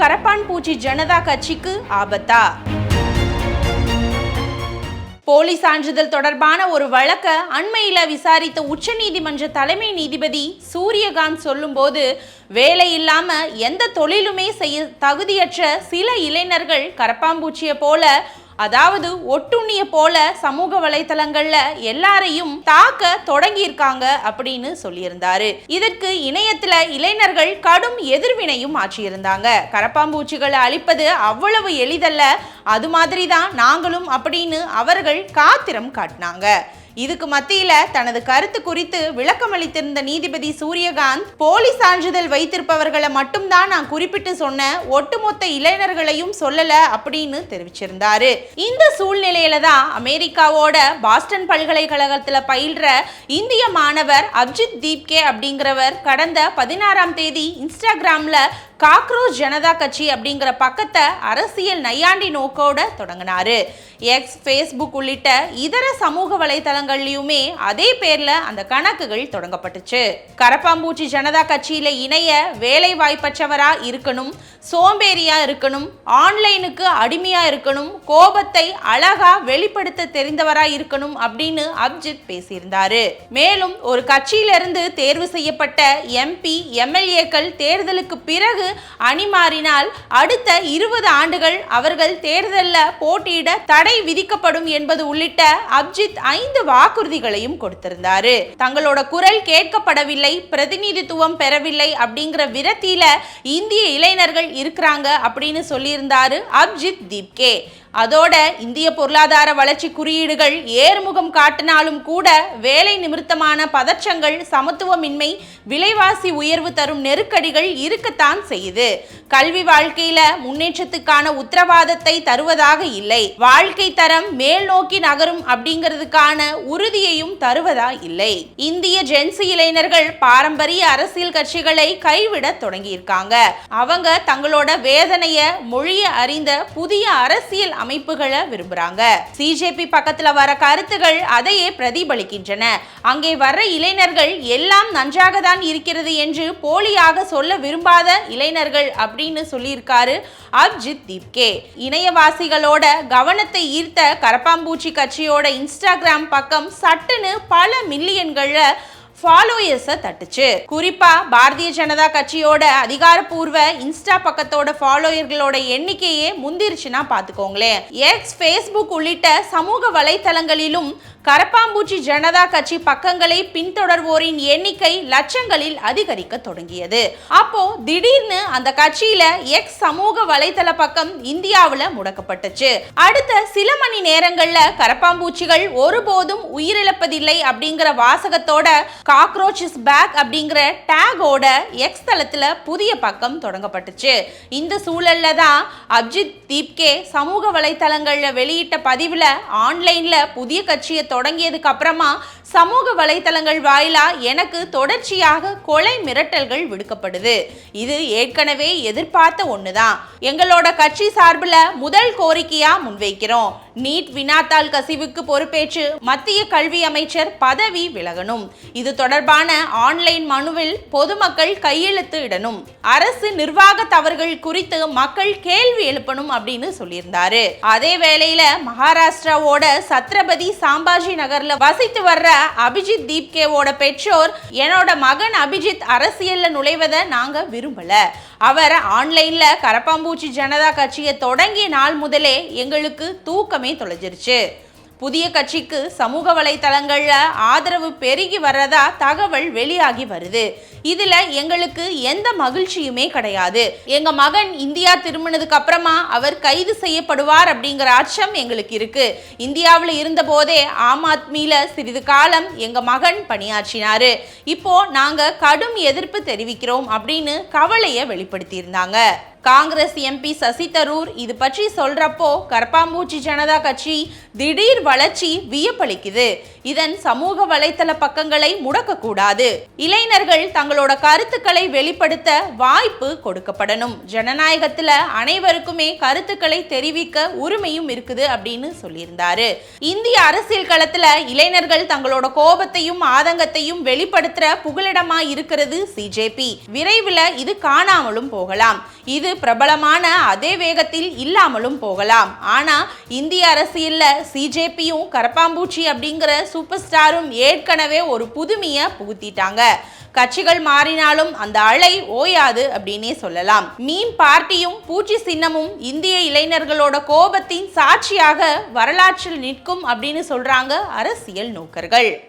கரப்பான் பூச்சி ஜனதா கட்சிக்கு ஆபத்தா? போலி சான்றிதழ் தொடர்பான ஒரு வழக்க அண்மையில விசாரித்த உச்சநீதிமன்ற தலைமை நீதிபதி சூரியகாந்த் சொல்லும்போது, வேலை இல்லாம எந்த தொழிலுமே செய்ய தகுதியற்ற சில இளைஞர்கள் கரப்பாம்பூச்சியை போல, அதாவது ஒட்டுண்ணிய போல சமூக வலைத்தளங்கள்ல எல்லாரையும் தாக்க தொடங்கியிருக்காங்க அப்படின்னு சொல்லியிருந்தாரு. இதற்கு இணையத்துல இளைஞர்கள் கடும் எதிர்வினையும் ஆற்றியிருந்தாங்க. கரப்பாம்பூச்சிகளை அழிப்பது அவ்வளவு எளிதல்ல, அது மாதிரி தான் நாங்களும் அப்படின்னு அவர்கள் காத்திரம் காட்டினாங்க. இதுக்கு மத்தியில தனது கருத்து குறித்து விளக்கம் அளித்திருந்த நீதிபதி சூரியகாந்த், போலி சான்றிதழ் வைத்திருப்பவர்களை மட்டும்தான் நான் குறிப்பிட்டு சொன்ன, ஒட்டுமொத்த இளைஞர்களையும் சொல்லல அப்படின்னு தெரிவிச்சிருந்தாரு. இந்த சூழ்நிலையில தான் அமெரிக்காவோட பாஸ்டன் பல்கலைக்கழகத்துல பயில்ற இந்திய மாணவர் அபிஜித் தீப்கே அப்படிங்கிறவர் கடந்த 16ஆம் தேதி இன்ஸ்டாகிராம்ல காக்ரோச் ஜனதா கட்சி அப்படிங்கிற பக்கத்தை அரசியல் நையாண்டி நோக்கோட தொடங்கினாரு. எக்ஸ், ஃபேஸ்புக் உள்ளிட்ட இதர சமூக வலைதளங்கள்லயுமே அதே பேர்ல அந்த கணக்குகள் தொடங்கப்பட்டுச்சு. கரப்பாம்பூச்சி ஜனதா கட்சியில இணைய வேலை வாய்ப்பற்றவரா இருக்கணும், சோம்பேறியா இருக்கணும், ஆன்லைனுக்கு அடிமையா இருக்கணும், கோபத்தை அழகா வெளிப்படுத்த தெரிந்தவரா இருக்கணும் அப்படின்னு அபிஜித் பேசியிருந்தாரு. மேலும் ஒரு கட்சியிலிருந்து தேர்வு செய்யப்பட்ட எம்பி, எம்எல்ஏக்கள் தேர்தலுக்கு பிறகு அணி மாறினால் அடுத்த 20 ஆண்டுகள் அவர்கள் தேர்தலில் போட்டியிட தடை விதிக்கப்படும் என்பது உள்ளிட்ட அபிஜித் 5 வாக்குறுதிகளையும் கொடுத்திருந்தாரு. தங்களோட குரல் கேட்கப்படவில்லை, பிரதிநிதித்துவம் பெறவில்லை அப்படிங்கிற விரத்தியில இந்திய இளைஞர்கள் இருக்கிறாங்க அப்படின்னு சொல்லியிருந்தாரு அபிஜித் தீப்கே. அதோட இந்திய பொருளாதார வளர்ச்சி குறியீடுகள் ஏறுமுகம் காட்டினாலும் கூட வேலை நிமித்தமான பதற்றங்கள், சமத்துவமின்மை, விலைவாசி உயர்வு தரும் நெருக்கடிகள் இருக்கத்தான் செய்யுது. கல்வி வாழ்க்கையில முன்னேற்றத்துக்கான உத்தரவாதத்தை தருவதாக இல்லை, வாழ்க்கை தரம் மேல் நோக்கி நகரும் அப்படிங்கிறதுக்கான உறுதியையும் தருவதா இல்லை. இந்திய ஜென்சி இளைஞர்கள் பாரம்பரிய அரசியல் கட்சிகளை கைவிட தொடங்கியிருக்காங்க. அவங்க தங்களோட வேதனைய மொழிய அறிந்த புதிய அரசியல் அமைப்புகளை விரும்புறாங்க. சிஜேபி பக்கத்துல வர கருத்துகள் அதையே பிரதிபலிக்கின்றன. அங்கே வர்ற இளைஞர்கள் எல்லாம் நன்றாக தான் இருக்கிறது என்று போலியாக சொல்ல விரும்பாத இளைஞர்கள் அப்படின்னு சொல்லியிருக்காரு அபிஜித் தீப்கே. இணையவாசிகளோட கவனத்தை ஈர்த்த கரப்பாம்பூச்சி கட்சியோட இன்ஸ்டாகிராம் பக்கம் சட்டுன்னு பல மில்லியன்கள்ல ஃபாலோயர்ஸை தட்டுச்சு. குறிப்பா பாரதிய ஜனதா கட்சியோட அதிகாரப்பூர்வ இன்ஸ்டா பக்கத்தோட ஃபாலோயர்களோட எண்ணிக்கையே முந்திருச்சுன்னா பார்த்துக்கோங்களேன். எக்ஸ், ஃபேஸ்புக் உள்ளிட்ட சமூக வலைத்தளங்களிலும் கரப்பாம்பூச்சி ஜனதா கட்சி பக்கங்களை பின்தொடர்வோரின் எண்ணிக்கை லட்சங்களில் அதிகரிக்க தொடங்கியது. அப்போ திடீர்னு அந்த கட்சியில எக்ஸ் சமூக வலைத்தள பக்கம் இந்தியாவில் முடக்கப்பட்டுச்சு. அடுத்த சில மணி நேரங்கள்ல கரப்பாம்பூச்சிகள் ஒருபோதும் உயிரிழப்பதில்லை அப்படிங்கிற வாசகத்தோட காக்ரோச் இஸ் பேக் அப்படிங்கிற டேகோட எக்ஸ் தளத்துல புதிய பக்கம் தொடங்கப்பட்டுச்சு. இந்த சூழல்ல தான் அபிஜித் தீப்கே சமூக வலைத்தளங்கள்ல வெளியிட்ட பதிவுல, ஆன்லைன்ல புதிய கட்சியை தொடங்கியதுக்கு அப்புறமா சமூக வலைத்தளங்கள் வாயிலா எனக்கு தொடர்ச்சியாக கொலை மிரட்டல்கள் விடுக்கப்படுது. இது ஏற்கனவே எதிர்பார்த்த ஒண்ணுதான். எங்களோட கட்சி சார்பில் முதல் கோரிக்கையா முன்வைக்கிறோம், நீட் வினாத்தாள் கசிவுக்கு பொறுப்பேற்று மத்திய கல்வி அமைச்சர் பதவி விலகணும். இது தொடர்பான ஆன்லைன் மனுவில் பொதுமக்கள் கையெழுத்து இடணும். அரசு நிர்வாக தவறுகள் குறித்து மக்கள் கேள்வி எழுப்பணும் அப்படின்னு சொல்லியிருந்தாரு. அதே வேளையில மகாராஷ்டிராவோட சத்ரபதி சாம்பாஜி நகர்ல வசித்து வர்ற அபிஜித் தீப்கேவோட பெற்றோர், என்னோட மகன் அபிஜித் அரசியல்ல நுழைவதை நாங்க விரும்பல, அவர் ஆன்லைன்ல கரப்பாம்பூச்சி ஜனதா கட்சியை தொடங்கிய நாள் முதலே எங்களுக்கு தூக்கமே தொலைஞ்சிருச்சு. புதிய கட்சிக்கு சமூக வலைத்தளங்கள்ல ஆதரவு பெருகி வர்றதா தகவல் வெளியாகி வருது. இதுல எங்களுக்கு எந்த மகிழ்ச்சியுமே கிடையாது. எங்க மகன் இந்தியா திரும்பினதுக்கு அப்புறமா அவர் கைது செய்யப்படுவார் அப்படிங்கிற அச்சம் எங்களுக்கு இருக்கு. இந்தியாவில் இருந்த போதே ஆம் ஆத்மியில சிறிது காலம் எங்க மகன் பணியாற்றினாரு. இப்போ நாங்க கடும் எதிர்ப்பு தெரிவிக்கிறோம் அப்படின்னு கவலையை வெளிப்படுத்தியிருந்தாங்க. காங்கிரஸ் எம்பி சசி தரூர் இது பற்றி சொல்றப்போ, கரப்பாம்பூச்சி ஜனதா கட்சி திடீர் வளர்ச்சி வியப்பளிக்குது. இதன் சமூக வலைத்தள பக்கங்களை முடக்கக்கூடாது. இளைஞர்கள் தங்களோட கருத்துக்களை வெளிப்படுத்த வாய்ப்பு கொடுக்கப்படணும். ஜனநாயகத்துல அனைவருக்குமே கருத்துக்களை தெரிவிக்க உரிமையும் இருக்குது அப்படின்னு சொல்லியிருந்தாரு. இந்திய அரசியல் களத்துல இளைஞர்கள் தங்களோட கோபத்தையும் ஆதங்கத்தையும் வெளிப்படுத்துற புகலிடமா இருக்கிறது சிஜேபி. விரைவில் இது காணாமலும் போகலாம். இது பிரபலமான அதே வேகத்தில் இல்லாமலும் போகலாம். ஆனா இந்திய அரசியல்ல சிஜேபியும் கரப்பாம்பூச்சி அப்படிங்கிற சூப்பர் ஸ்டாரும் ஏற்கனவே ஒரு புதுமையை புகுத்திட்டாங்க. கட்சிகள் மாறினாலும் அந்த அலை ஓயாது அப்படின்னே சொல்லலாம். மீம் பார்ட்டியும் பூச்சி சின்னமும் இந்திய இளைஞர்களோட கோபத்தின் சாட்சியாக வரலாற்றில் நிற்கும் அப்படின்னு சொல்றாங்க அரசியல் நோக்கர்கள்.